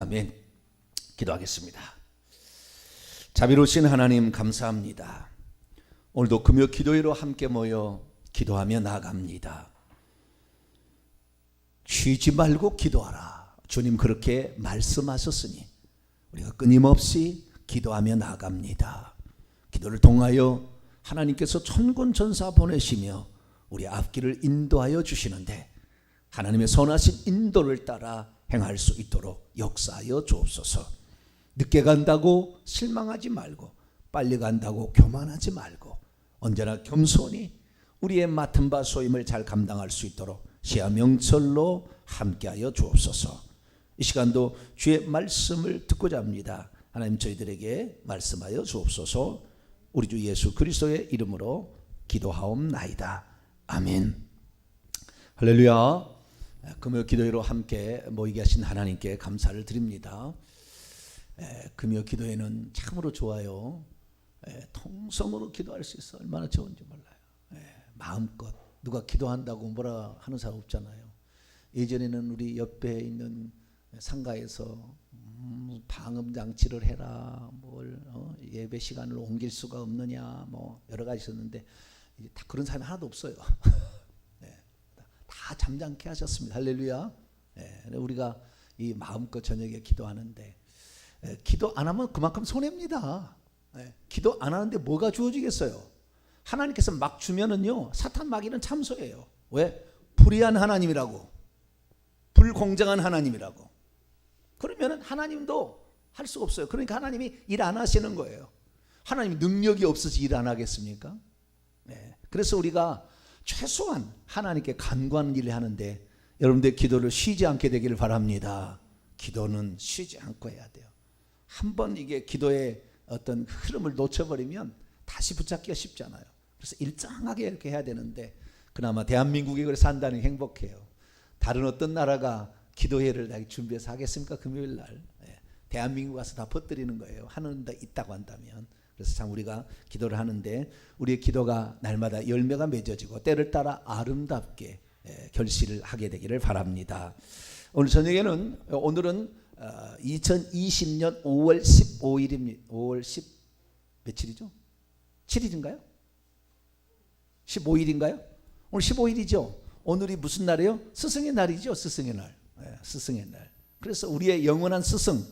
아멘. 기도하겠습니다. 자비로우신 하나님 감사합니다. 오늘도 금요 기도회로 함께 모여 기도하며 나아갑니다. 쉬지 말고 기도하라. 주님 그렇게 말씀하셨으니 우리가 끊임없이 기도하며 나아갑니다. 기도를 통하여 하나님께서 천군 천사 보내시며 우리 앞길을 인도하여 주시는데 하나님의 선하신 인도를 따라 행할 수 있도록 역사하여 주옵소서. 늦게 간다고 실망하지 말고 빨리 간다고 교만하지 말고 언제나 겸손히 우리의 맡은 바 소임을 잘 감당할 수 있도록 시야 명철로 함께하여 주옵소서. 이 시간도 주의 말씀을 듣고자 합니다. 하나님 저희들에게 말씀하여 주옵소서. 우리 주 예수 그리스도의 이름으로 기도하옵나이다. 아멘. 할렐루야. 금요 기도회로 함께 모이게 하신 하나님께 감사를 드립니다. 금요 기도회는 참으로 좋아요. 통성으로 기도할 수 있어 얼마나 좋은지 몰라요. 마음껏 누가 기도한다고 뭐라 하는 사람 없잖아요. 예전에는 우리 옆에 있는 상가에서 방음 장치를 해라, 뭘 예배 시간을 옮길 수가 없느냐, 뭐 여러 가지 있었는데 이제 다 그런 사람이 하나도 없어요. 다 잠잠케 하셨습니다. 할렐루야. 우리가 이 마음껏 저녁에 기도하는데 기도 안 하면 그만큼 손해입니다. 기도 안 하는데 뭐가 주어지겠어요? 하나님께서 막 주면은요 사탄 마귀는 참소해요. 왜? 불의한 하나님이라고, 불공정한 하나님이라고. 그러면은 하나님도 할 수가 없어요. 그러니까 하나님이 일 안 하시는 거예요. 하나님 능력이 없어서 일 안 하겠습니까? 그래서 우리가 최소한 하나님께 간구하는 일을 하는데 여러분들 기도를 쉬지 않게 되기를 바랍니다. 기도는 쉬지 않고 해야 돼요. 한번 이게 기도의 어떤 흐름을 놓쳐버리면 다시 붙잡기가 쉽잖아요. 그래서 일정하게 이렇게 해야 되는데 그나마 대한민국이 그래 산다는 게 행복해요. 다른 어떤 나라가 기도회를 준비해서 하겠습니까? 금요일 날 대한민국 가서 다 퍼뜨리는 거예요. 하는 데 있다고 한다면. 그래서 참 우리가 기도를 하는데 우리의 기도가 날마다 열매가 맺어지고 때를 따라 아름답게 결실을 하게 되기를 바랍니다. 오늘 저녁에는 오늘은 2020년 5월 15일입니다. 5월 10 며칠이죠? 7일인가요? 15일인가요? 오늘 15일이죠. 오늘이 무슨 날이에요? 스승의 날이죠. 스승의 날. 스승의 날. 그래서 우리의 영원한 스승,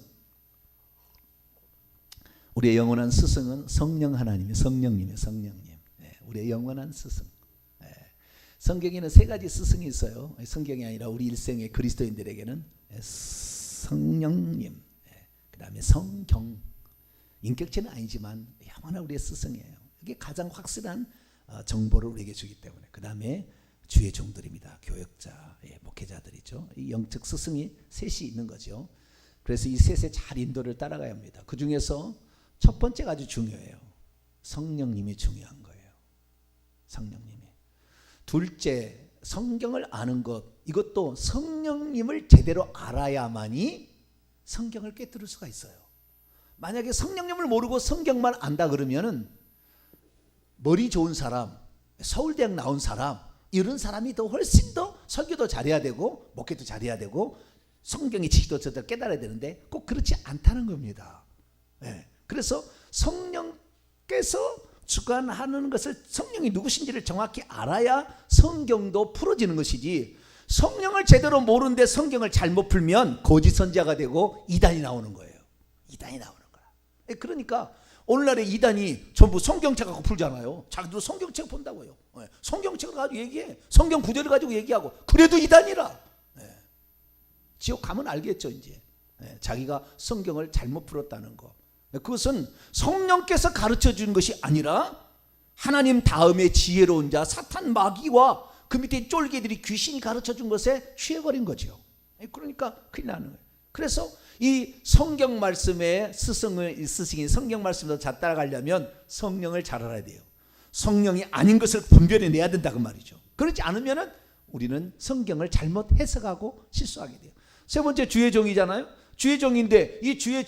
우리의 영원한 스승은 성령 하나님이에요. 성령님이에요. 성령님. 우리의 영원한 스승. 성경에는 세 가지 스승이 있어요. 성경이 아니라 우리 일생의 그리스도인들에게는 성령님, 그 다음에 성경. 인격체는 아니지만 영원한 우리의 스승이에요. 이게 가장 확실한 정보를 우리에게 주기 때문에. 그 다음에 주의 종들입니다. 교역자, 목회자들이죠. 이 영적 스승이 셋이 있는 거죠. 그래서 이 셋의 잘 인도를 따라가야 합니다. 그 중에서 첫 번째가 아주 중요해요. 성령님이 중요한 거예요. 성령님이. 둘째, 성경을 아는 것. 이것도 성령님을 제대로 알아야만이 성경을 꿰뚫을 수가 있어요. 만약에 성령님을 모르고 성경만 안다 그러면은 머리 좋은 사람, 서울대학 나온 사람, 이런 사람이 더 훨씬 더 설교도 잘해야 되고 목회도 잘해야 되고 성경의 지식도 제대로 깨달아야 되는데 꼭 그렇지 않다는 겁니다. 그래서 성령께서 주관하는 것을, 성령이 누구신지를 정확히 알아야 성경도 풀어지는 것이지, 성령을 제대로 모르는데 성경을 잘못 풀면 거짓 선지자가 되고 이단이 나오는 거예요. 이단이 나오는 거야. 그러니까 오늘날의 이단이 전부 성경책 갖고 풀잖아요. 자기도 성경책 본다고요. 성경책을 가지고 얘기해. 성경 구절을 가지고 얘기하고. 그래도 이단이라. 지옥 가면 알겠죠 이제. 자기가 성경을 잘못 풀었다는 거. 그것은 성령께서 가르쳐 준 것이 아니라 하나님 다음에 지혜로운 자 사탄 마귀와 그 밑에 쫄개들이 귀신이 가르쳐 준 것에 취해버린 거죠. 그러니까 큰일 나는 거예요. 그래서 이 성경 말씀의 스승인 성경 말씀을 잘 따라가려면 성령을 잘 알아야 돼요. 성령이 아닌 것을 분별해내야 된다고 말이죠. 그렇지 않으면 우리는 성경을 잘못 해석하고 실수하게 돼요. 세 번째 주의 종이잖아요. 주의 종인데 이 주의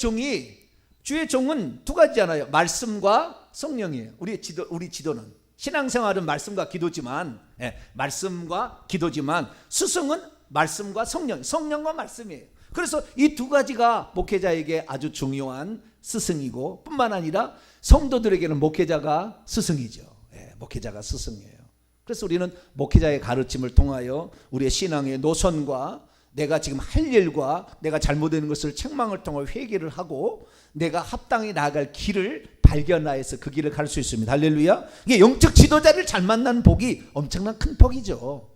종은 두 가지잖아요. 말씀과 성령이에요. 우리 지도는 신앙생활은 말씀과 기도지만 말씀과 기도지만 스승은 말씀과 성령과 말씀이에요. 그래서 이 두 가지가 목회자에게 아주 중요한 스승이고 뿐만 아니라 성도들에게는 목회자가 스승이죠. 목회자가 스승이에요. 그래서 우리는 목회자의 가르침을 통하여 우리의 신앙의 노선과 내가 지금 할 일과 내가 잘못된 것을 책망을 통해 회개를 하고 내가 합당히 나아갈 길을 발견하여서 그 길을 갈 수 있습니다. 할렐루야. 이게 영적 지도자를 잘 만난 복이 엄청난 큰 복이죠.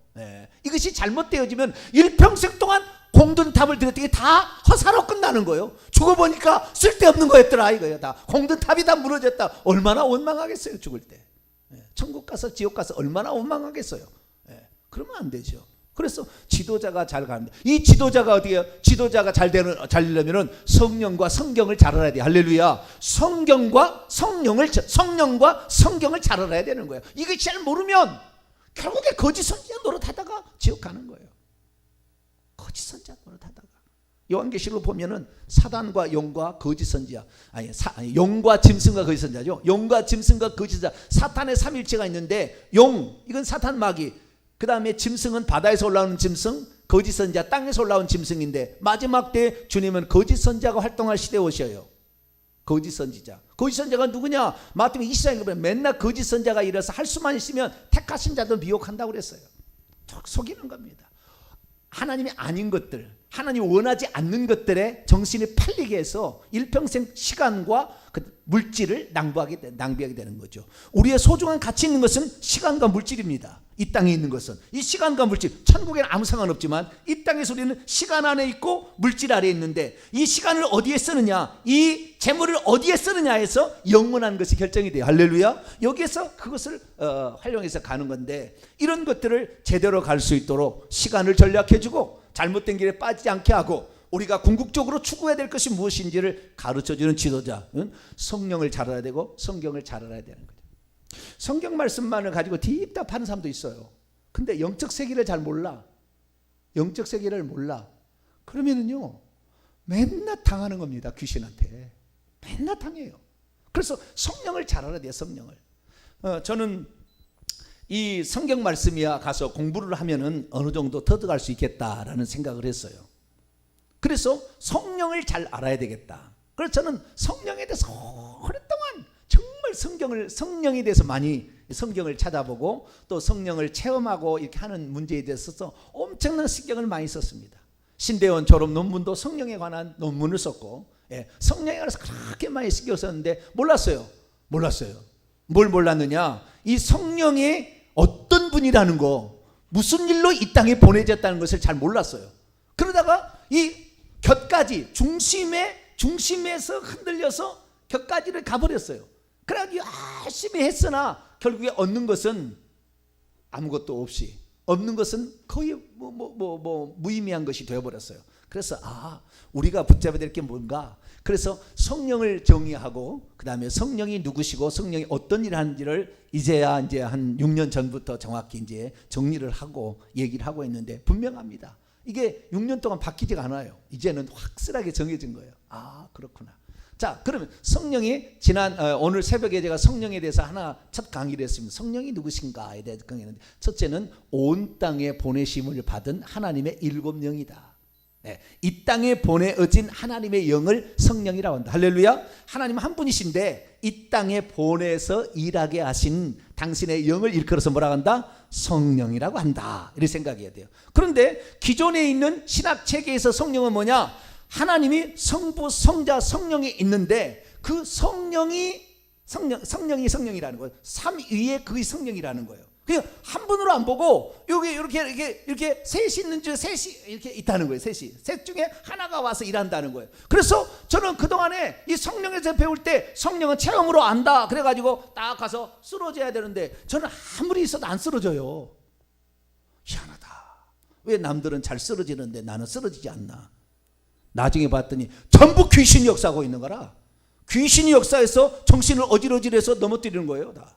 이것이 잘못되어지면 일평생 동안 공든 탑을 들였더니 다 허사로 끝나는 거예요. 죽어보니까 쓸데없는 거였더라 이거예요. 다 공든 탑이 다 무너졌다. 얼마나 원망하겠어요. 죽을 때. 천국 가서 지옥 가서 얼마나 원망하겠어요. 그러면 안 되죠. 그래서 지도자가 잘 가는데 이 지도자가 어디에요? 지도자가 잘 되려면은 성령과 성경을 잘 알아야 돼요. 할렐루야. 성경과 성령을 잘 알아야 되는 거예요. 이게 잘 모르면 결국에 거짓 선지자 노릇하다가 지옥 가는 거예요. 거짓 선지자 노릇하다가. 요한계시록을 보면은 사단과 용과 거짓 선지자, 용과 짐승과 거짓 선지자죠. 용과 짐승과 거짓 선지자, 사탄의 삼일체가 있는데 용 이건 사탄 마귀, 그 다음에 짐승은 바다에서 올라오는 짐승, 거짓 선지자 땅에서 올라온 짐승인데 마지막 때 주님은 거짓 선지자가 활동할 시대에 오셔요. 거짓 선지자. 거짓 선지자가 누구냐? 마태복음 24장에 보면 맨날 거짓 선지자가 일어서 할 수만 있으면 택하신 자들 미혹한다고 그랬어요. 속이는 겁니다. 하나님이 아닌 것들, 하나님이 원하지 않는 것들에 정신이 팔리게 해서 일평생 시간과 그 물질을 낭비하게 되는 거죠. 우리의 소중한 가치 있는 것은 시간과 물질입니다. 이 땅에 있는 것은 이 시간과 물질, 천국에는 아무 상관없지만 이 땅에서 우리는 시간 안에 있고 물질 아래에 있는데 이 시간을 어디에 쓰느냐, 이 재물을 어디에 쓰느냐 해서 영원한 것이 결정이 돼요. 할렐루야. 여기에서 그것을 활용해서 가는 건데 이런 것들을 제대로 갈 수 있도록 시간을 전략해주고 잘못된 길에 빠지지 않게 하고 우리가 궁극적으로 추구해야 될 것이 무엇인지를 가르쳐주는 지도자는 성령을 잘 알아야 되고 성경을 잘 알아야 되는 거죠. 성경 말씀만을 가지고 딥답하는 사람도 있어요. 근데 영적 세계를 잘 몰라. 영적 세계를 몰라. 그러면은요 맨날 당하는 겁니다. 귀신한테 맨날 당해요. 그래서 성령을 잘 알아야 돼요. 성령을. 저는 이 성경 말씀이야 가서 공부를 하면은 어느 정도 터득할 수 있겠다라는 생각을 했어요. 그래서 성령을 잘 알아야 되겠다. 그래서 저는 성령에 대해서 오랫동안 정말 성령에 대해서 많이 성경을 찾아보고 또 성령을 체험하고 이렇게 하는 문제에 대해서 엄청난 신경을 많이 썼습니다. 신대원 졸업 논문도 성령에 관한 논문을 썼고, 성령에 관해서 그렇게 많이 신경 썼는데 몰랐어요. 뭘 몰랐느냐? 이 성령이 어떤 분이라는 거, 무슨 일로 이 땅에 보내졌다는 것을 잘 몰랐어요. 그러다가 이 곁가지 중심에서 흔들려서 곁가지를 가버렸어요. 그래가지고 열심히 했으나 결국에 얻는 것은 아무것도 없이, 없는 것은 거의 무의미한 것이 되어버렸어요. 그래서 우리가 붙잡아야 될 게 뭔가. 그래서 성령을 정의하고 그 다음에 성령이 누구시고 성령이 어떤 일을 하는지를 이제야 이제 한 6년 전부터 정확히 이제 정리를 하고 얘기를 하고 있는데 분명합니다. 이게 6년 동안 바뀌지가 않아요. 이제는 확실하게 정해진 거예요. 그렇구나. 자, 그러면 성령이 오늘 새벽에 제가 성령에 대해서 하나 첫 강의를 했습니다. 성령이 누구신가에 대해서 강의했는데 첫째는 온 땅에 보내심을 받은 하나님의 7영이다. 이 땅에 보내어진 하나님의 영을 성령이라고 한다. 할렐루야. 하나님 한 분이신데 이 땅에 보내서 일하게 하신 당신의 영을 일컬어서 뭐라고 한다? 성령이라고 한다. 이렇게 생각해야 돼요. 그런데 기존에 있는 신학 체계에서 성령은 뭐냐? 하나님이 성부, 성자, 성령이 있는데 그 성령이 성령이라는 거예요. 삼위의 그의 성령이라는 거예요. 그냥 한 분으로 안 보고 여기 이렇게 셋이 있는 중에 셋이 이렇게 있다는 거예요. 셋 중에 하나가 와서 일한다는 거예요. 그래서 저는 그동안에 이 성령에서 배울 때 성령은 체험으로 안다 그래가지고 딱 가서 쓰러져야 되는데 저는 아무리 있어도 안 쓰러져요. 희한하다. 왜 남들은 잘 쓰러지는데 나는 쓰러지지 않나. 나중에 봤더니 전부 귀신이 역사하고 있는 거라. 귀신이 역사해서 정신을 어질어질해서 넘어뜨리는 거예요. 다.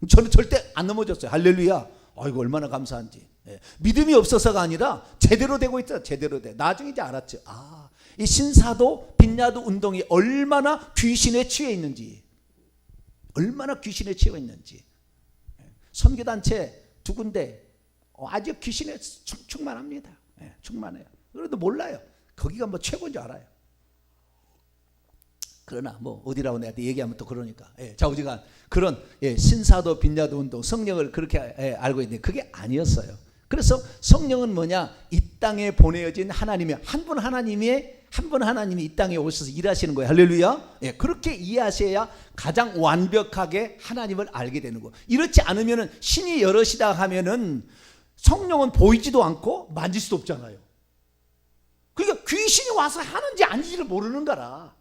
저는 절대 안 넘어졌어요. 할렐루야. 아이고 얼마나 감사한지. 믿음이 없어서가 아니라 제대로 되고 있다. 제대로 돼. 나중에 이제 알았죠. 이 신사도 빈야도 운동이 얼마나 귀신에 취해 있는지. 얼마나 귀신에 취해 있는지. 선교단체 두 군데 아주 귀신에 충만합니다. 충만해요. 그래도 몰라요. 거기가 뭐 최고인 줄 알아요. 그러나 뭐 어디라고 내가 얘기하면 또 그러니까 좌우지간 그런 신사도 빈야도 운동 성령을 그렇게 알고 있는데 그게 아니었어요. 그래서 성령은 뭐냐? 이 땅에 보내어진 하나님의 한 분 하나님이 이 땅에 오셔서 일하시는 거예요. 할렐루야. 그렇게 이해하셔야 가장 완벽하게 하나님을 알게 되는 거예요. 이렇지 않으면은 신이 여럿이다 하면은 성령은 보이지도 않고 만질 수도 없잖아요. 그러니까 귀신이 와서 하는지 아닌지를 모르는 거라.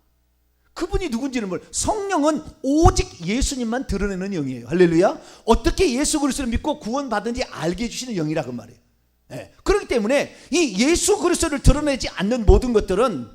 그분이 누군지는 성령은 오직 예수님만 드러내는 영이에요. 할렐루야. 어떻게 예수 그리스도를 믿고 구원받은지 알게 해주시는 영이라 그 말이에요. 그렇기 때문에 이 예수 그리스도를 드러내지 않는 모든 것들은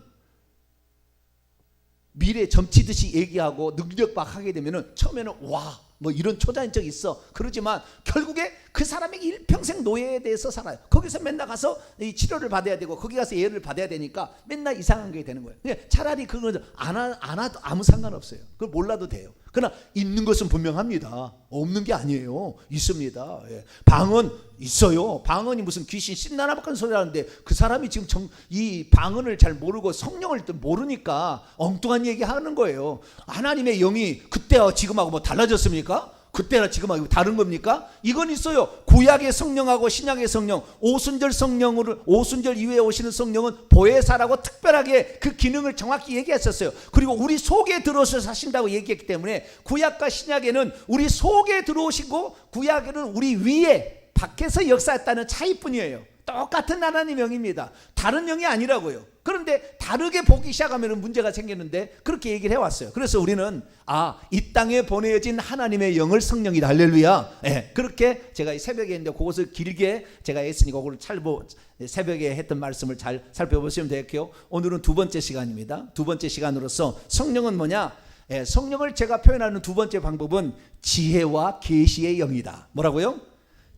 미래 점치듯이 얘기하고 능력 막 하게 되면은 처음에는 와 뭐 이런 초자연적 있어 그러지만 결국에 그 사람에게 일평생 노예에 대해서 살아요. 거기서 맨날 가서 이 치료를 받아야 되고 거기 가서 예를 받아야 되니까 맨날 이상한 게 되는 거예요. 차라리 그걸 안 와도 아무 상관없어요. 그걸 몰라도 돼요. 그러나 있는 것은 분명합니다. 없는 게 아니에요. 있습니다. 방언 있어요. 방언이 무슨 귀신 신나나 박한 소리 하는데 그 사람이 지금 이 방언을 잘 모르고 성령을 모르니까 엉뚱한 얘기 하는 거예요. 하나님의 영이 그때와 지금하고 뭐 달라졌습니까? 그때나 지금하고 다른 겁니까? 이건 있어요. 구약의 성령하고 신약의 성령, 오순절 성령으로 오순절 이후에 오시는 성령은 보혜사라고 특별하게 그 기능을 정확히 얘기했었어요. 그리고 우리 속에 들어서 사신다고 얘기했기 때문에 구약과 신약에는 우리 속에 들어오시고 구약에는 우리 위에 밖에서 역사했다는 차이뿐이에요. 똑같은 하나님의 영입니다. 다른 영이 아니라고요. 그런데 다르게 보기 시작하면 문제가 생기는데 그렇게 얘기를 해왔어요. 그래서 우리는 이 땅에 보내진 하나님의 영을 성령이다. 할렐루야. 그렇게 제가 새벽에 했는데 그것을 길게 제가 했으니까 그걸 새벽에 했던 말씀을 잘 살펴보시면 되겠고요. 오늘은 두 번째 시간입니다. 두 번째 시간으로서 성령은 뭐냐? 성령을 제가 표현하는 두 번째 방법은 지혜와 계시의 영이다. 뭐라고요?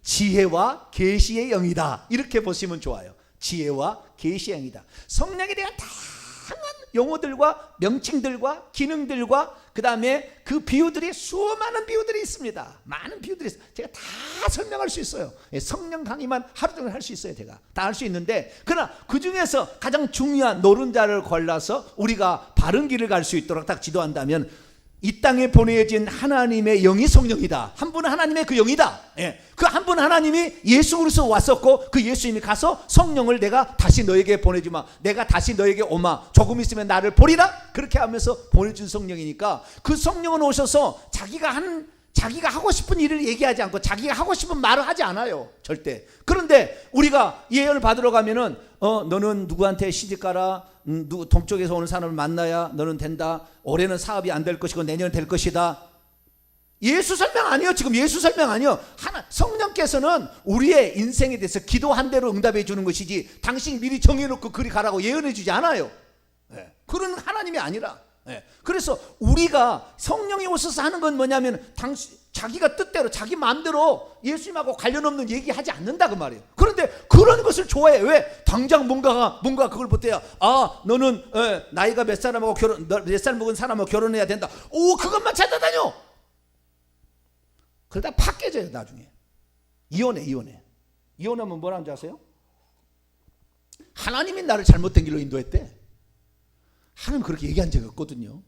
지혜와 계시의 영이다. 이렇게 보시면 좋아요. 지혜와 계시의 영이다. 성령에 대한 다양한 용어들과 명칭들과 기능들과 그 다음에 그 비유들이 수많은 비유들이 있습니다. 많은 비유들이 있어요. 제가 다 설명할 수 있어요. 성령 강의만 하루 종일 할 수 있어요. 제가 다 할 수 있는데 그러나 그 중에서 가장 중요한 노른자를 골라서 우리가 바른 길을 갈 수 있도록 딱 지도한다면 이 땅에 보내진 하나님의 영이 성령이다. 한 분은 하나님의 그 영이다. 그 한 분 하나님이 예수 그리스도 왔었고 그 예수님이 가서 성령을 내가 다시 너에게 보내주마. 내가 다시 너에게 오마. 조금 있으면 나를 보리라. 그렇게 하면서 보내준 성령이니까 그 성령은 오셔서 자기가 하고 싶은 일을 얘기하지 않고 자기가 하고 싶은 말을 하지 않아요. 절대. 그런데 우리가 예언을 받으러 가면은 너는 누구한테 시집가라. 동쪽에서 오는 사람을 만나야 너는 된다. 올해는 사업이 안 될 것이고 내년은 될 것이다. 예수 설명 아니에요. 지금 예수 설명 아니에요. 성령께서는 우리의 인생에 대해서 기도한 대로 응답해 주는 것이지 당신이 미리 정해놓고 그리 가라고 예언해 주지 않아요. 그런 하나님이 아니라. 그래서 우리가 성령이 오셔서 하는 건 뭐냐면 자기가 뜻대로 자기 마음대로 예수님하고 관련 없는 얘기하지 않는다 그 말이에요. 그런데 그런 것을 좋아해. 왜? 당장 뭔가 그걸 보태야. 너는 나이가 몇 살하고 몇 살 먹은 사람하고 결혼해야 된다. 오, 그것만 찾아다녀. 그러다 팍 깨져요. 나중에 이혼하면 뭐라는 줄 아세요? 하나님이 나를 잘못된 길로 인도했대. 하나님 그렇게 얘기한 적이 없거든요.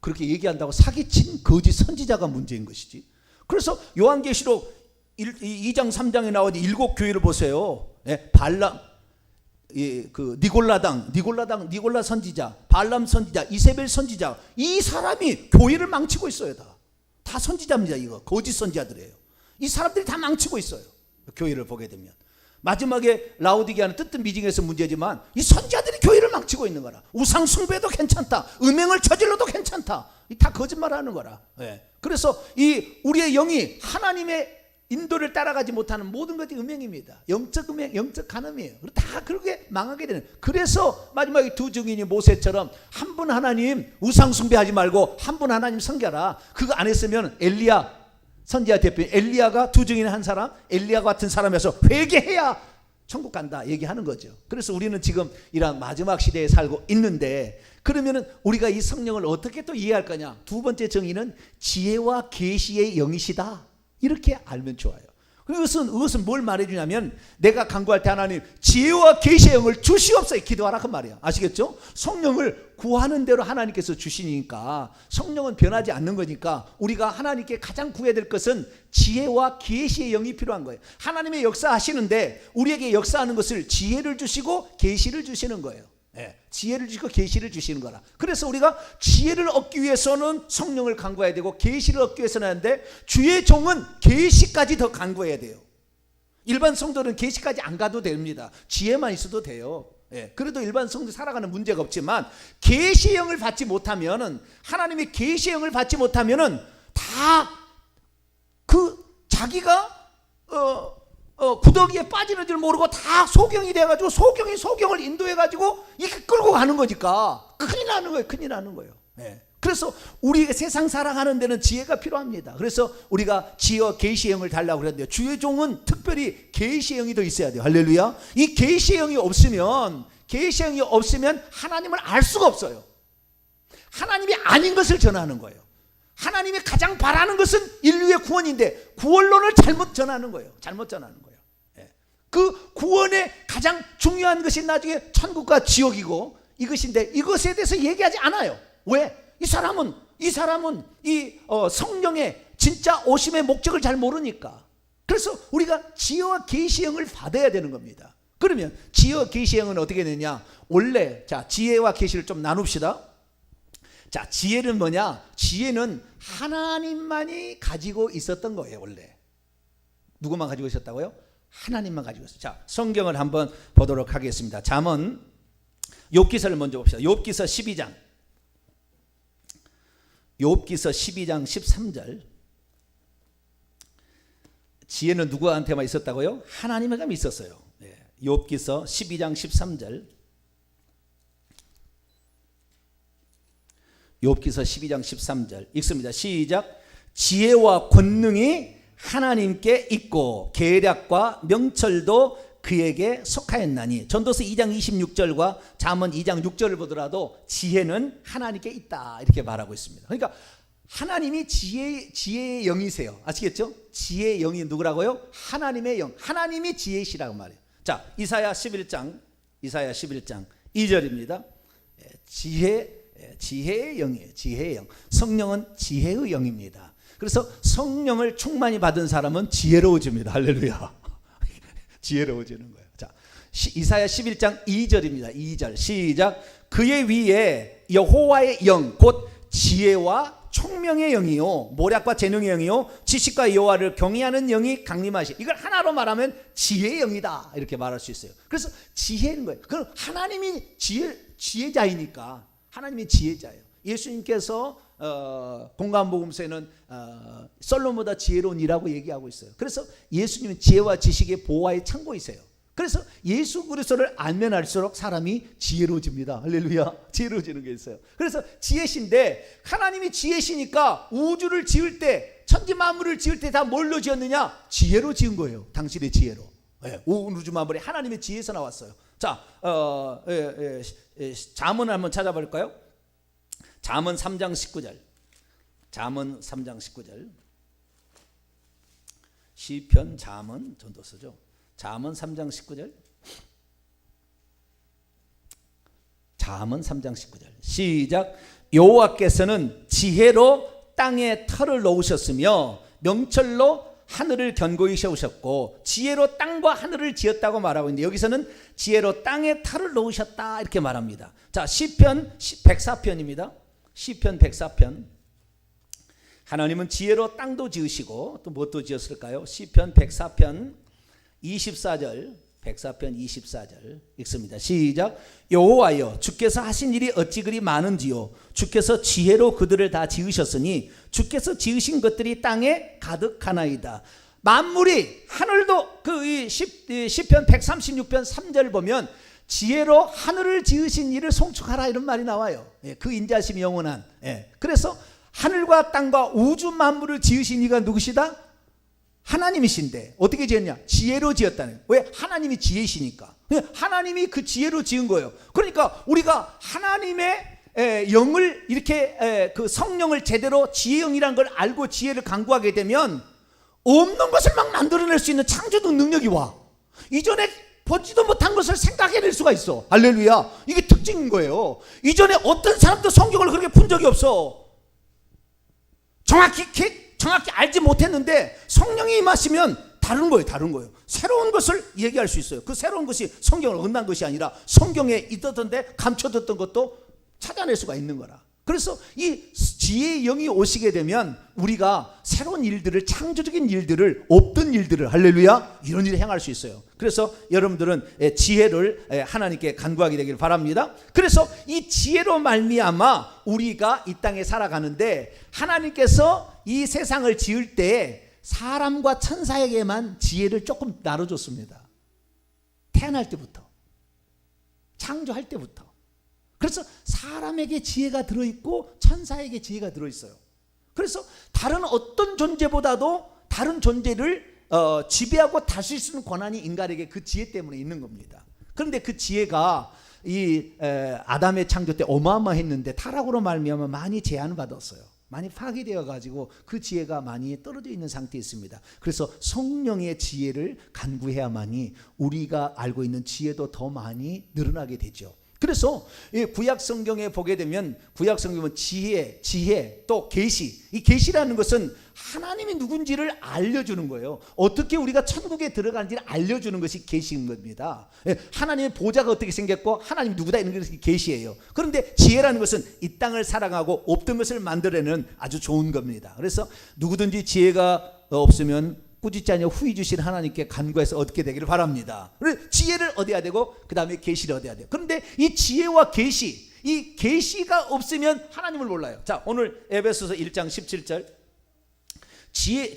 그렇게 얘기한다고 사기친 거짓 선지자가 문제인 것이지. 그래서 요한계시록 2장 3장에 나온 7교회를 보세요. 발람, 니골라 선지자, 발람 선지자, 이세벨 선지자, 이 사람이 교회를 망치고 있어요. 다 선지자입니다. 이거 거짓 선지자들이에요. 이 사람들이 다 망치고 있어요. 교회를 보게 되면 마지막에 라오디게아는 뜻든 미징에서 문제지만 이 선지자들이 교회를 망치고 있는 거라. 우상 숭배도 괜찮다. 음행을 저질러도 괜찮다. 다 거짓말하는 거라. 그래서 우리의 영이 하나님의 인도를 따라가지 못하는 모든 것이 음행입니다. 영적 음행, 영적 간음이에요. 다 그렇게 망하게 되는. 그래서 마지막에 두 증인이 모세처럼 한 분 하나님 우상 숭배하지 말고 한 분 하나님 섬겨라. 그거 안 했으면 엘리야 선지자 대표 엘리야가 두 증인 한 사람, 엘리야 같은 사람에서 회개해야 천국 간다 얘기하는 거죠. 그래서 우리는 지금 이런 마지막 시대에 살고 있는데 그러면은 우리가 이 성령을 어떻게 또 이해할 거냐? 두 번째 정의는 지혜와 계시의 영이시다. 이렇게 알면 좋아요. 그것은 뭘 말해주냐면 내가 간구할 때 하나님 지혜와 계시의 영을 주시옵소서 기도하라 그 말이야. 아시겠죠? 성령을 구하는 대로 하나님께서 주시니까 성령은 변하지 않는 거니까 우리가 하나님께 가장 구해야 될 것은 지혜와 계시의 영이 필요한 거예요. 하나님의 역사하시는데 우리에게 역사하는 것을 지혜를 주시고 계시를 주시는 거예요. 지혜를 주시고 계시를 주시는 거라. 그래서 우리가 지혜를 얻기 위해서는 성령을 간구해야 되고 계시를 얻기 위해서는 하는데 주의 종은 계시까지 더 간구해야 돼요. 일반 성도는 계시까지 안 가도 됩니다. 지혜만 있어도 돼요. 그래도 일반 성도 살아가는 문제가 없지만 계시의 영을 받지 못하면은 하나님의 계시의 영을 받지 못하면은 다 자기가 구더기에 빠지는 줄 모르고 다 소경이 돼가지고 소경이 소경을 인도해가지고 이렇게 끌고 가는 거니까 큰일 나는 거예요. 큰일 나는 거예요. 그래서 우리 세상 살아가는 데는 지혜가 필요합니다. 그래서 우리가 지혜와 계시의 영을 달라고 그랬는데요. 주의 종은 특별히 계시의 영이 더 있어야 돼요. 할렐루야. 이 계시의 영이 없으면 하나님을 알 수가 없어요. 하나님이 아닌 것을 전하는 거예요. 하나님이 가장 바라는 것은 인류의 구원인데 구원론을 잘못 전하는 거예요. 잘못 전하는 거예요. 그 구원의 가장 중요한 것이 나중에 천국과 지옥이고 이것인데 이것에 대해서 얘기하지 않아요. 왜? 이 사람은 성령의 진짜 오심의 목적을 잘 모르니까. 그래서 우리가 지혜와 계시의 영을 받아야 되는 겁니다. 그러면 지혜와 계시의 영은 어떻게 되냐? 원래 자 지혜와 계시를 좀 나눕시다. 자, 지혜는 뭐냐? 지혜는 하나님만이 가지고 있었던 거예요. 원래 누구만 가지고 있었다고요? 하나님만 가지고 있어요. 자, 성경을 한번 보도록 하겠습니다. 잠언 욥기서를 먼저 봅시다. 욥기서 12장 13절. 지혜는 누구한테만 있었다고요? 하나님에게만 있었어요. 욥기서 12장 13절. 욥기서 12장 13절 읽습니다. 시작. 지혜와 권능이 하나님께 있고 계략과 명철도 그에게 속하였나니. 전도서 2장 26절과 잠언 2장 6절을 보더라도 지혜는 하나님께 있다 이렇게 말하고 있습니다. 그러니까 하나님이 지혜의 영이세요. 아시겠죠? 지혜의 영이 누구라고요? 하나님의 영. 하나님이 지혜시라고 말해요. 자, 이사야 11장 2절입니다. 지혜의 영이에요. 지혜의 영. 성령은 지혜의 영입니다. 그래서 성령을 충만히 받은 사람은 지혜로워집니다. 할렐루야. 지혜로워지는 거예요. 자, 이사야 11장 2절입니다. 2절 시작. 그의 위에 여호와의 영 곧 지혜와 총명의 영이요 모략과 재능의 영이요 지식과 여호와를 경외하는 영이 강림하시. 이걸 하나로 말하면 지혜의 영이다 이렇게 말할 수 있어요. 그래서 지혜인 거예요. 그럼 하나님이 지혜자이니까 하나님이 지혜자예요. 예수님께서 공관복음서에는 솔로몬보다 지혜로운이라고 얘기하고 있어요. 그래서 예수님은 지혜와 지식의 보화의 창고이세요. 그래서 예수 그리스도를 알면 알수록 사람이 지혜로워집니다. 할렐루야. 지혜로워지는 게 있어요. 그래서 지혜신데 하나님이 지혜시니까 우주를 지을 때 천지 만물을 지을 때 다 뭘로 지었느냐? 지혜로 지은 거예요. 당신의 지혜로. 우주 만물이 하나님의 지혜에서 나왔어요. 자, 잠언을 한번 찾아볼까요? 잠언 3장 19절. 잠언 3장 19절. 시편, 잠언, 전도서죠. 잠언 3장 19절. 잠언 3장 19절. 시작. 여호와께서는 지혜로 땅에 터를 놓으셨으며 명철로 하늘을 견고히 세우셨고 지혜로 땅과 하늘을 지었다고 말하고 있는데 여기서는 지혜로 땅에 터를 놓으셨다 이렇게 말합니다. 자, 시편 104편입니다. 시편 104편. 하나님은 지혜로 땅도 지으시고 또 무엇도 지었을까요? 시편 104편 24절. 104편 24절 읽습니다. 시작. 여호와여 주께서 하신 일이 어찌 그리 많은지요. 주께서 지혜로 그들을 다 지으셨으니 주께서 지으신 것들이 땅에 가득하나이다. 만물이 하늘도 시편 136편 3절 보면 지혜로 하늘을 지으신 일을 송축하라 이런 말이 나와요. 그 인자심이 영원한. 그래서 하늘과 땅과 우주 만물을 지으신 이가 누구시다? 하나님이신데 어떻게 지었냐? 지혜로 지었다는. 왜? 하나님이 지혜시니까. 하나님이 그 지혜로 지은 거예요. 그러니까 우리가 하나님의 영을 이렇게 그 성령을 제대로 지혜영이라는 걸 알고 지혜를 간구하게 되면 없는 것을 막 만들어낼 수 있는 창조적 능력이 와. 이전에 보지도 못한 것을 생각해낼 수가 있어. 할렐루야. 이게 특징인 거예요. 이전에 어떤 사람도 성경을 그렇게 푼 적이 없어. 정확히 알지 못했는데 성령이 임하시면 다른 거예요. 다른 거예요. 새로운 것을 얘기할 수 있어요. 그 새로운 것이 성경을 어긋난 것이 아니라 성경에 있었던데 감춰뒀던 것도 찾아낼 수가 있는 거라. 그래서 이 지혜의 영이 오시게 되면 우리가 새로운 일들을, 창조적인 일들을, 없던 일들을, 할렐루야, 이런 일을 행할 수 있어요. 그래서 여러분들은 지혜를 하나님께 간구하게 되길 바랍니다. 그래서 이 지혜로 말미암아 우리가 이 땅에 살아가는데, 하나님께서 이 세상을 지을 때 사람과 천사에게만 지혜를 조금 나눠줬습니다. 태어날 때부터, 창조할 때부터. 그래서 사람에게 지혜가 들어있고 천사에게 지혜가 들어있어요. 그래서 다른 어떤 존재보다도 다른 존재를 지배하고 다스릴 수 있는 권한이 인간에게 그 지혜 때문에 있는 겁니다. 그런데 그 지혜가 이 아담의 창조 때 어마어마했는데 타락으로 말미암아 많이 제한을 받았어요. 많이 파괴되어 가지고 그 지혜가 많이 떨어져 있는 상태에 있습니다. 그래서 성령의 지혜를 간구해야만이 우리가 알고 있는 지혜도 더 많이 늘어나게 되죠. 그래서 구약 성경에 보게 되면, 구약 성경은 지혜 또 계시, 이 계시라는 것은 하나님이 누군지를 알려주는 거예요. 어떻게 우리가 천국에 들어가는지를 알려주는 것이 계시인 겁니다. 하나님의 보좌가 어떻게 생겼고 하나님이 누구다 이런 것이 계시예요. 그런데 지혜라는 것은 이 땅을 사랑하고 없던 것을 만들어내는 아주 좋은 겁니다. 그래서 누구든지 지혜가 없으면 꾸짖지 않으려 후히 주신 하나님께 간구해서 얻게 되기를 바랍니다. 지혜를 얻어야 되고 그 다음에 계시를 얻어야 돼요. 그런데 이 지혜와 계시, 이 계시가 없으면 하나님을 몰라요. 자, 오늘 에베소서 1장 17절,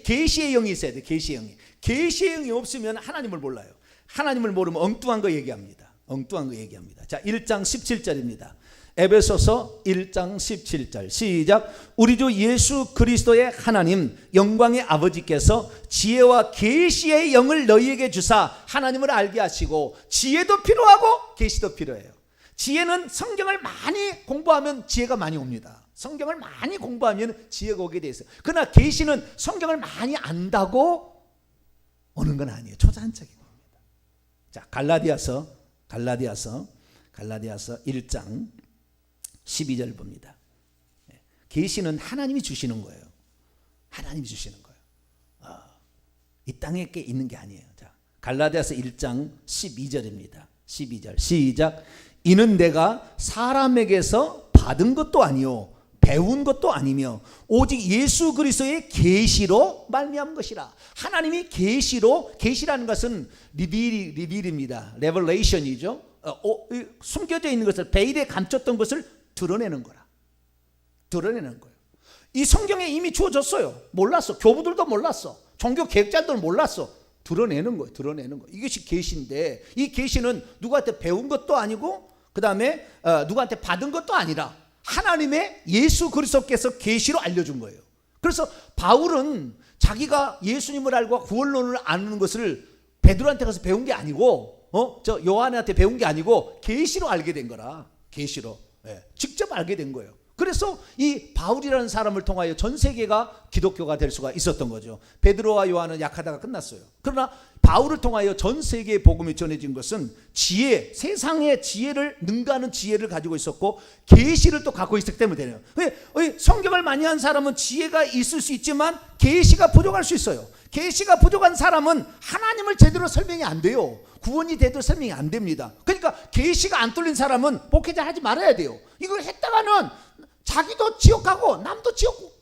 계시의 영이 있어야 돼요. 계시의 영이. 계시의 영이 없으면 하나님을 몰라요. 하나님을 모르면 엉뚱한 거 얘기합니다. 엉뚱한 거 얘기합니다. 자, 1장 17절입니다. 에베소서 1장 17절 시작. 우리 주 예수 그리스도의 하나님 영광의 아버지께서 지혜와 계시의 영을 너희에게 주사 하나님을 알게 하시고, 지혜도 필요하고 계시도 필요해요. 지혜는 성경을 많이 공부하면 지혜가 많이 옵니다. 성경을 많이 공부하면 지혜가 오게 돼 있어요. 그러나 계시는 성경을 많이 안다고 오는 건 아니에요. 초자연적인 겁니다. 자, 갈라디아서 1장 12절 봅니다. 계시는 하나님이 주시는 거예요. 하나님이 주시는 거예요. 이 땅에 게 있는 게 아니에요. 자, 갈라디아서 1장 12절입니다. 12절 시작. 이는 내가 사람에게서 받은 것도 아니요 배운 것도 아니며 오직 예수 그리스도의 계시로 말미암은 것이라. 하나님이 계시로, 계시라는 것은 리빌입니다. 레벨레이션이죠. 숨겨져 있는 것을, 베일에 감췄던 것을 드러내는 거라. 드러내는 거예요. 이 성경에 이미 주어졌어요. 몰랐어. 교부들도 몰랐어. 종교 개혁자들도 몰랐어. 드러내는 거예요. 드러내는 거. 이것이 계시인데, 이 계시는 누구한테 배운 것도 아니고 그 다음에 누구한테 받은 것도 아니라 하나님의 예수 그리스도께서 계시로 알려준 거예요. 그래서 바울은 자기가 예수님을 알고 구원론을 아는 것을 베드로한테 가서 배운 게 아니고 저 요한한테 배운 게 아니고 계시로 알게 된 거라. 계시로. 직접 알게 된 거예요. 그래서 이 바울이라는 사람을 통하여 전 세계가 기독교가 될 수가 있었던 거죠. 베드로와 요한은 약하다가 끝났어요. 그러나 바울을 통하여 전 세계에 복음이 전해진 것은 지혜, 세상의 지혜를 능가하는 지혜를 가지고 있었고 계시를 또 갖고 있었기 때문에 되네요. 성경을 많이 한 사람은 지혜가 있을 수 있지만 계시가 부족할 수 있어요. 계시가 부족한 사람은 하나님을 제대로 설명이 안 돼요. 구원이 제대로 설명이 안 됩니다. 그러니까 계시가 안 뚫린 사람은 목회자 하지 말아야 돼요. 이걸 했다가는 자기도 지옥 가고 남도 지옥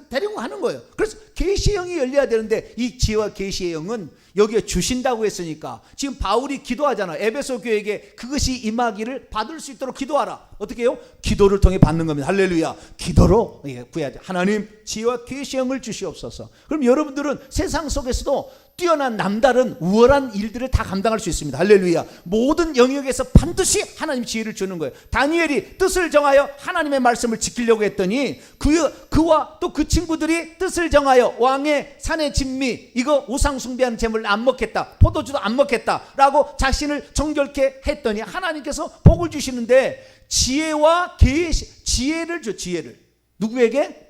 데리고 가는 거예요. 그래서 계시의 영이 열려야 되는데 이 지혜와 계시의 영은 여기에 주신다고 했으니까 지금 바울이 기도하잖아. 에베소 교회에게 그것이 임하기를 받을 수 있도록 기도하라. 어떻게 해요? 기도를 통해 받는 겁니다. 할렐루야. 기도로 구해야죠. 하나님 지혜와 계시의 영을 주시옵소서. 그럼 여러분들은 세상 속에서도 뛰어난 남다른 우월한 일들을 다 감당할 수 있습니다. 할렐루야. 모든 영역에서 반드시 하나님 지혜를 주는 거예요. 다니엘이 뜻을 정하여 하나님의 말씀을 지키려고 했더니 그와 또 그 친구들이 뜻을 정하여 왕의 산의 진미, 이거 우상 숭배하는 제물을 안 먹겠다, 포도주도 안 먹겠다 라고 자신을 정결케 했더니 하나님께서 복을 주시는데 지혜와 계시, 지혜를 줘. 지혜를 누구에게?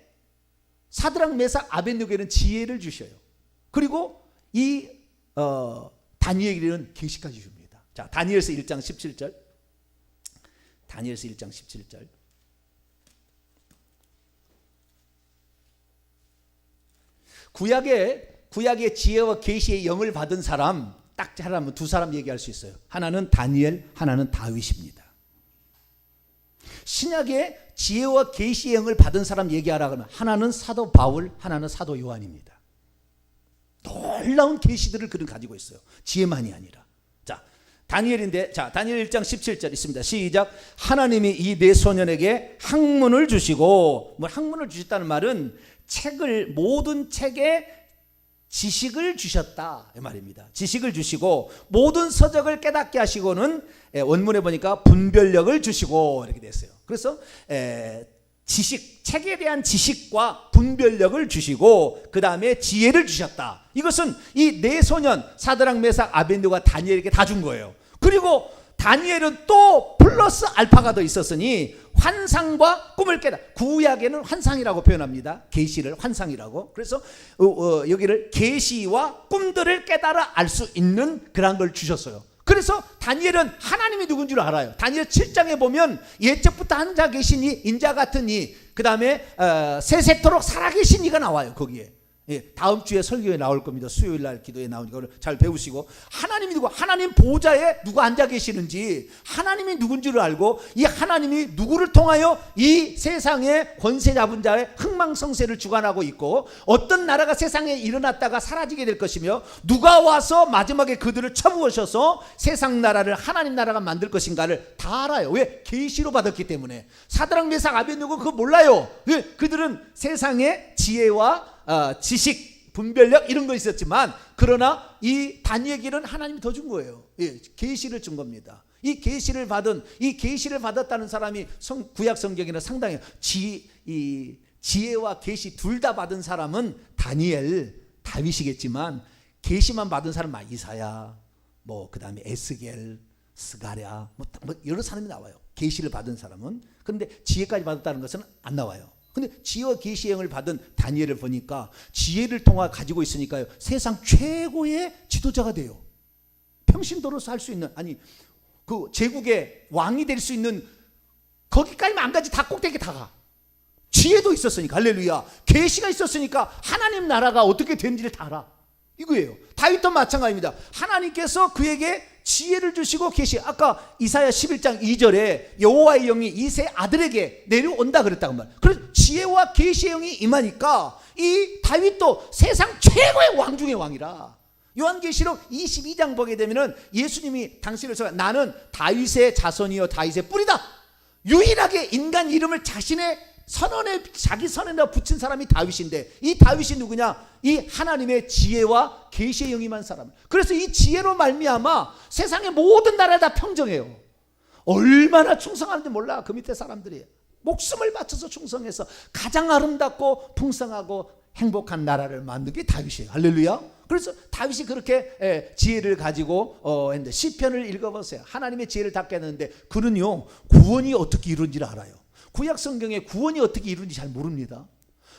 사드락 메삭 아벳느고에는 지혜를 주셔요. 그리고 이 다니엘에게는 계시까지 줍니다. 자, 다니엘서 1장 17절. 다니엘서 1장 17절. 구약의 지혜와 계시의 영을 받은 사람 딱 하라면 두 사람 얘기할 수 있어요. 하나는 다니엘, 하나는 다윗입니다. 신약의 지혜와 계시의 영을 받은 사람 얘기하라 그러면 하나는 사도 바울, 하나는 사도 요한입니다. 놀라운 계시들을 그는 가지고 있어요. 지혜만이 아니라. 자, 다니엘인데, 자, 다니엘 1장 17절 있습니다. 시작. 하나님이 이 네 소년에게 학문을 주시고, 뭐 학문을 주셨다는 말은 책을, 모든 책에 지식을 주셨다 이 말입니다. 지식을 주시고 모든 서적을 깨닫게 하시고는, 원문에 보니까 분별력을 주시고 이렇게 됐어요. 그래서 지식, 책에 대한 지식과 분별력을 주시고 그 다음에 지혜를 주셨다. 이것은 이 네 소년 사드락 메삭 아벤느고가 다니엘에게 다 준 거예요. 그리고 다니엘은 또 플러스 알파가 더 있었으니 환상과 꿈을 깨달아. 구약에는 환상이라고 표현합니다. 계시를 환상이라고. 그래서 여기를 계시와 꿈들을 깨달아 알 수 있는 그런 걸 주셨어요. 그래서 다니엘은 하나님이 누군 줄 알아요. 다니엘 7장에 보면 예적부터 한 자 계신 이, 인자 같은 이, 그 다음에 세세토록 살아계신 이가 나와요. 거기에. 예, 다음 주에 설교에 나올 겁니다. 수요일 날 기도에 나오니까 이걸 잘 배우시고, 하나님이 누구, 하나님 보좌에 누가 앉아 계시는지, 하나님이 누군지를 알고 이 하나님이 누구를 통하여 이 세상의 권세 잡은 자의 흥망성쇠를 주관하고 있고 어떤 나라가 세상에 일어났다가 사라지게 될 것이며 누가 와서 마지막에 그들을 쳐부으셔서 세상 나라를 하나님 나라가 만들 것인가를 다 알아요. 왜? 계시로 받았기 때문에. 사드락 메삭 아벤느고 그거 몰라요. 왜? 그들은 세상의 지혜와 지식, 분별력 이런 거 있었지만, 그러나 이 다니엘에게는 하나님이 더 준 거예요. 예, 계시를 준 겁니다. 이 계시를 받았다는 사람이 구약 성경에는 상당히 지혜와 계시 둘 다 받은 사람은 다니엘, 다윗이겠지만 계시만 받은 사람은 이사야, 뭐 그다음에 에스겔, 스가랴, 뭐 여러 사람이 나와요. 계시를 받은 사람은. 그런데 지혜까지 받았다는 것은 안 나와요. 근데 지혜와 계시의 영을 받은 다니엘을 보니까 지혜를 통해 가지고 있으니까요, 세상 최고의 지도자가 돼요. 평신도로서 할 수 있는, 아니 그 제국의 왕이 될 수 있는 거기까지만 안 가지, 다 꼭대기 다 가. 지혜도 있었으니까, 할렐루야. 계시가 있었으니까 하나님 나라가 어떻게 되는지를 다 알아. 이거예요. 다윗도 마찬가지입니다. 하나님께서 그에게 지혜를 주시고 계시. 아까 이사야 11장 2절에 여호와의 영이 이새 아들에게 내려온다 그랬다고 말. 그래서 지혜와 계시의 영이 임하니까 이 다윗도 세상 최고의 왕 중의 왕이라. 요한계시록 22장 보게 되면은 예수님이 당신을 나는 다윗의 자손이요 다윗의 뿌리다. 유일하게 인간 이름을 자신의 선언에, 자기 선언에 붙인 사람이 다윗인데, 이 다윗이 누구냐? 이 하나님의 지혜와 계시의 영이 임한 사람. 그래서 이 지혜로 말미암아 세상의 모든 나라에 다 평정해요. 얼마나 충성하는지 몰라. 그 밑에 사람들이 목숨을 바쳐서 충성해서 가장 아름답고 풍성하고 행복한 나라를 만든 게 다윗이에요. 할렐루야. 그래서 다윗이 그렇게 지혜를 가지고 했는데, 시편을 읽어보세요. 하나님의 지혜를 다 깨닫는데 그는요, 구원이 어떻게 이루어진지를 알아요. 구약 성경에 구원이 어떻게 이루어지는지 잘 모릅니다.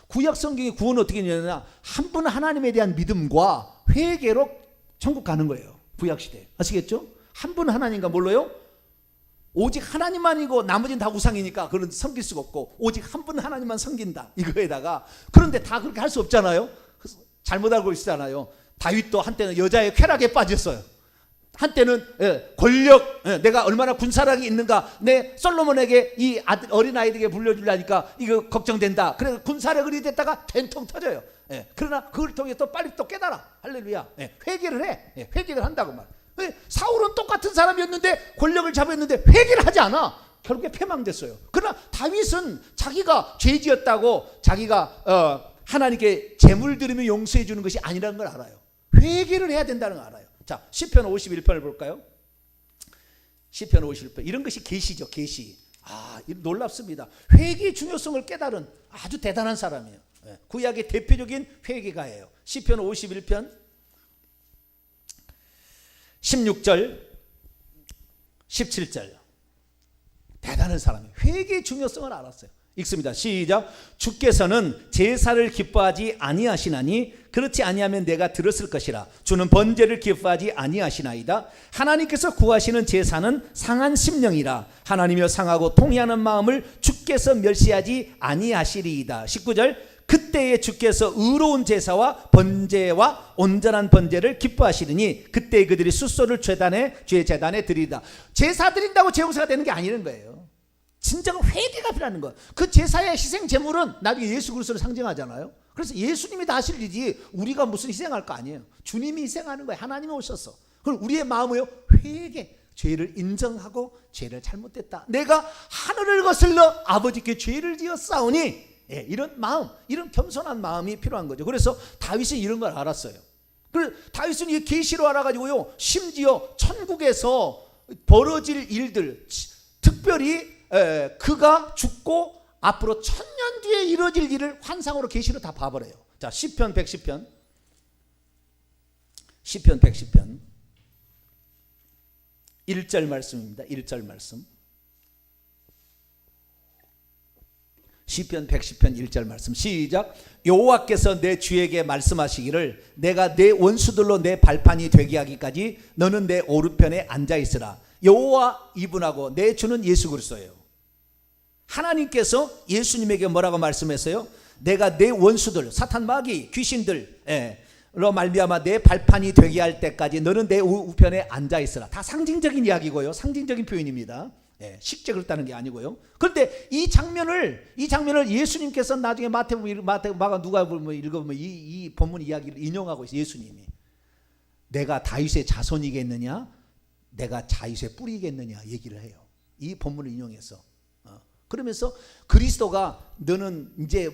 구약 성경에 구원은 어떻게 이루어지냐, 한 분 하나님에 대한 믿음과 회개로 천국 가는 거예요. 구약 시대 아시겠죠? 한 분 하나님과 뭘로요? 오직 하나님만이고 나머지는 다 우상이니까 그런 섬길 수가 없고 오직 한 분 하나님만 섬긴다 이거에다가. 그런데 다 그렇게 할 수 없잖아요. 잘못 알고 있잖아요. 다윗도 한때는 여자의 쾌락에 빠졌어요. 한때는 권력, 내가 얼마나 군사력이 있는가, 내 솔로몬에게 이 어린 아이들에게 물려주려니까 이거 걱정된다. 그래서 군사력을 이랬다가 된통 터져요. 그러나 그걸 통해 또 빨리 또 깨달아. 할렐루야. 회개를 해. 회개를 한다고 말. 사울은 똑같은 사람이었는데 권력을 잡았는데 회개를 하지 않아. 결국에 패망됐어요. 그러나 다윗은 자기가 죄지었다고 자기가 하나님께 제물 드리며 용서해 주는 것이 아니라는 걸 알아요. 회개를 해야 된다는 걸 알아요. 자, 시편 51편을 볼까요? 시편 51편. 이런 것이 계시죠, 계시. 놀랍습니다. 회개의 중요성을 깨달은 아주 대단한 사람이에요. 구약의 대표적인 회개가예요. 시편 51편 16절 17절. 대단한 사람이에요. 회개의 중요성을 알았어요. 읽습니다. 시작. 주께서는 제사를 기뻐하지 아니하시나니 그렇지 아니하면 내가 들었을 것이라. 주는 번제를 기뻐하지 아니하시나이다. 하나님께서 구하시는 제사는 상한 심령이라. 하나님이여 상하고 통회하는 마음을 주께서 멸시하지 아니하시리이다. 19절. 그때에 주께서 의로운 제사와 번제와 온전한 번제를 기뻐하시리니 그때 그들이 숫소를 주의 제단에 드리리다. 제사 드린다고 제사가 되는 게 아니는 거예요. 진정한 회개가 필요한 거예요. 그 제사의 희생 제물은 나중에 예수 그리스도를 상징하잖아요. 그래서 예수님이 다 하실 일이지 우리가 무슨 희생할 거 아니에요. 주님이 희생하는 거예요. 하나님이 오셨어. 그럼 우리의 마음은요, 회개, 죄를 인정하고 죄를 잘못했다. 내가 하늘을 거슬러 아버지께 죄를 지었사오니, 이런 마음, 이런 겸손한 마음이 필요한 거죠. 그래서 다윗은 이런 걸 알았어요. 그래서 다윗은 이 계시로 알아가지고요, 심지어 천국에서 벌어질 일들, 특별히 그가 죽고 앞으로 1000년 뒤에 이루어질 일을 환상으로 계시로 다 봐버려요. 자, 시편 110편 1절 말씀입니다. 1절 말씀. 시편 110편 1절 말씀. 시작. 여호와께서 내 주에게 말씀하시기를 내가 내 원수들로 내 발판이 되게 하기까지 너는 내 오른편에 앉아 있으라. 여호와 이분하고 내 주는 예수 그리스도예요. 하나님께서 예수님에게 뭐라고 말씀했어요? 내가 내 원수들, 사탄, 마귀, 귀신들로 말미암아 내 발판이 되게 할 때까지 너는 내 우편에 앉아 있으라. 다 상징적인 이야기고요, 상징적인 표현입니다. 실제 그렇다는 게 아니고요. 그런데 이 장면을 예수님께서 나중에 마가 누가 읽어보면 이 본문 이야기를 인용하고 있어요. 예수님이 내가 다윗의 자손이겠느냐, 내가 다윗의 뿌리겠느냐 얘기를 해요. 이 본문을 인용해서. 그러면서 그리스도가 너는 이제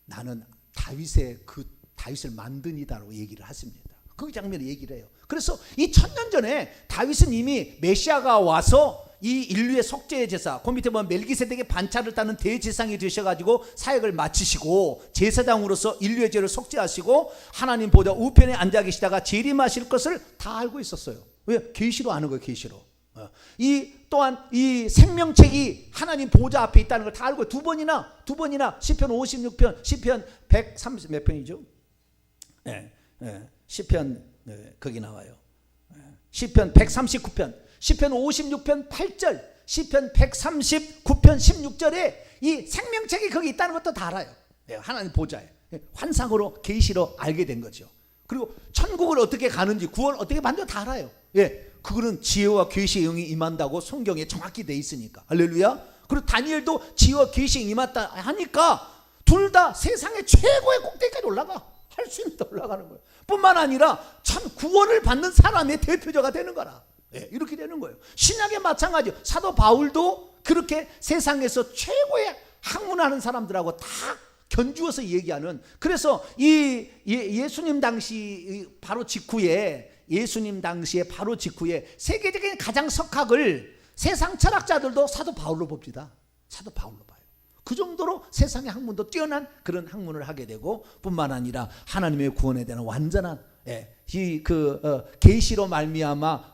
나는 다윗을 만든 이다라고 얘기를 하십니다. 그 장면을 얘기를 해요. 그래서 이 1000년 전에 다윗은 이미 메시아가 와서 이 인류의 속죄의 제사, 그 밑에 보면 멜기세덱의 반차를 따는 대제사장이 되셔가지고 사역을 마치시고 제사장으로서 인류의 죄를 속죄하시고 하나님 보좌 우편에 앉아 계시다가 재림하실 것을 다 알고 있었어요. 왜? 계시로 아는 거예요. 계시로. 이 또한 이 생명책이 하나님 보좌 앞에 있다는 걸 다 알고 두 번이나 시편 56편, 시편 130 몇 편이죠? 시편 거기 나와요. 시편 139편, 시편 56편 8절, 시편 139편 16절에 이 생명책이 거기 있다는 것도 다 알아요. 하나님 보좌에 환상으로 계시로 알게 된 거죠. 그리고 천국을 어떻게 가는지, 구원 어떻게 받는지 다 알아요. 그거는 지혜와 계시의 영이 임한다고 성경에 정확히 돼 있으니까. 할렐루야. 그리고 다니엘도 지혜와 계시의 영이 임했다 하니까 둘 다 세상의 최고의 꼭대기까지 할 수 있는 데 올라가는 거예요. 뿐만 아니라 참 구원을 받는 사람의 대표자가 되는 거라. 이렇게 되는 거예요. 신약에 마찬가지요. 사도 바울도 그렇게 세상에서 최고의 학문하는 사람들하고 다 견주어서 얘기하는. 그래서 이 예수님 당시에 바로 직후에 세계적인 가장 석학을 세상 철학자들도 사도 바울로 봅니다. 사도 바울로 봐요. 그 정도로 세상의 학문도 뛰어난 그런 학문을 하게 되고, 뿐만 아니라 하나님의 구원에 대한 완전한 계시로 말미암아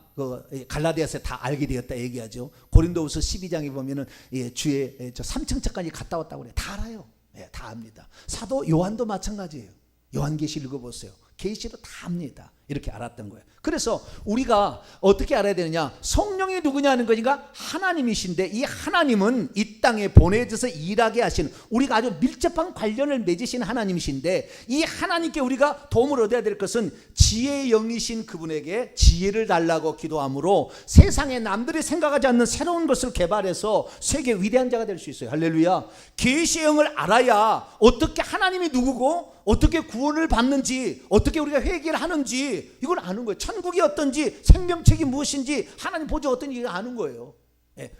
갈라디아서에 다 알게 되었다 얘기하죠. 고린도후서 12장에 보면은 주의 3층짜까지 갔다 왔다고 그래요. 다 알아요. 다 압니다. 사도 요한도 마찬가지예요. 요한계시 읽어보세요. 계시로 다 압니다. 이렇게 알았던 거예요. 그래서 우리가 어떻게 알아야 되느냐? 성령이 누구냐는 거니까 하나님이신데, 이 하나님은 이 땅에 보내져서 일하게 하시는, 우리가 아주 밀접한 관련을 맺으신 하나님이신데, 이 하나님께 우리가 도움을 얻어야 될 것은 지혜의 영이신 그분에게 지혜를 달라고 기도함으로 세상에 남들이 생각하지 않는 새로운 것을 개발해서 세계 위대한 자가 될 수 있어요. 할렐루야. 계시의 영을 알아야 어떻게 하나님이 누구고 어떻게 구원을 받는지, 어떻게 우리가 회개를 하는지 이걸 아는 거예요. 천국이 어떤지, 생명책이 무엇인지, 하나님 보좌가 어떤지 아는 거예요.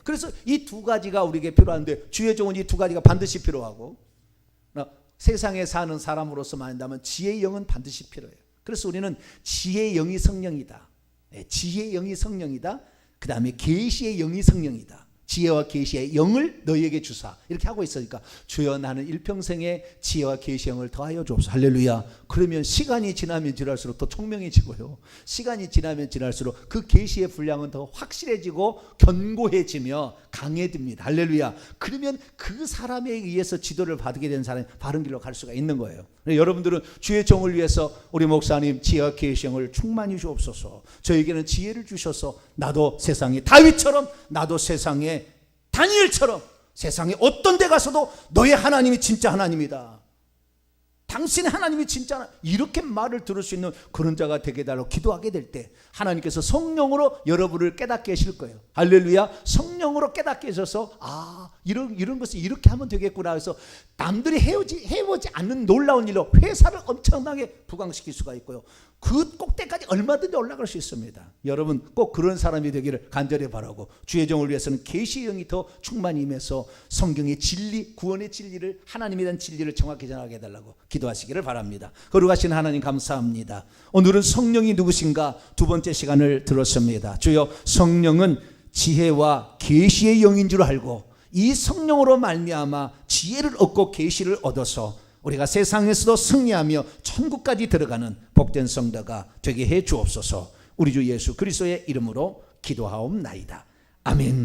그래서 이 두 가지가 우리에게 필요한데, 주의 종은 이 두 가지가 반드시 필요하고, 세상에 사는 사람으로서 말한다면 지혜의 영은 반드시 필요해요. 그래서 우리는 지혜의 영이 성령이다, 지혜의 영이 성령이다, 그 다음에 계시의 영이 성령이다, 지혜와 계시의 영을 너희에게 주사 이렇게 하고 있으니까 주여 나는 일평생에 지혜와 계시의 영을 더하여 주옵소서. 할렐루야. 그러면 시간이 지나면 지날수록 더聪명해지고요, 시간이 지나면 지날수록 그 계시의 분량은 더 확실해지고 견고해지며 강해집니다. 할렐루야. 그러면 그 사람에 의해서 지도를 받게 된 사람이 바른 길로 갈 수가 있는 거예요. 여러분들은 주의 종을 위해서 우리 목사님 지혜와 계시의 영을 충만히 주옵소서. 저에게는 지혜를 주셔서 나도 세상에 다윗처럼, 나도 세상에 다니엘처럼 세상에 어떤 데 가서도 너의 하나님이 진짜 하나님이다, 당신의 하나님이 진짜 하나님, 이렇게 말을 들을 수 있는 그런 자가 되게 달라고 기도하게 될 때 하나님께서 성령으로 여러분을 깨닫게 하실 거예요. 할렐루야. 성령으로 깨닫게 하셔서 이런 것을 이렇게 하면 되겠구나 해서 남들이 해보지 않는 놀라운 일로 회사를 엄청나게 부강시킬 수가 있고요, 그 꼭대까지 얼마든지 올라갈 수 있습니다. 여러분 꼭 그런 사람이 되기를 간절히 바라고, 주의 종을 위해서는 계시의 영이 더 충만히 임해서 성경의 진리, 구원의 진리를, 하나님에 대한 진리를 정확히 전하게 해달라고 기도하시기를 바랍니다. 거룩하신 하나님 감사합니다. 오늘은 성령이 누구신가 두 번째 시간을 들었습니다. 주여, 성령은 지혜와 계시의 영인 줄 알고 이 성령으로 말미암아 지혜를 얻고 계시를 얻어서 우리가 세상에서도 승리하며 천국까지 들어가는 복된 성도가 되게 해 주옵소서. 우리 주 예수 그리스도의 이름으로 기도하옵나이다. 아멘.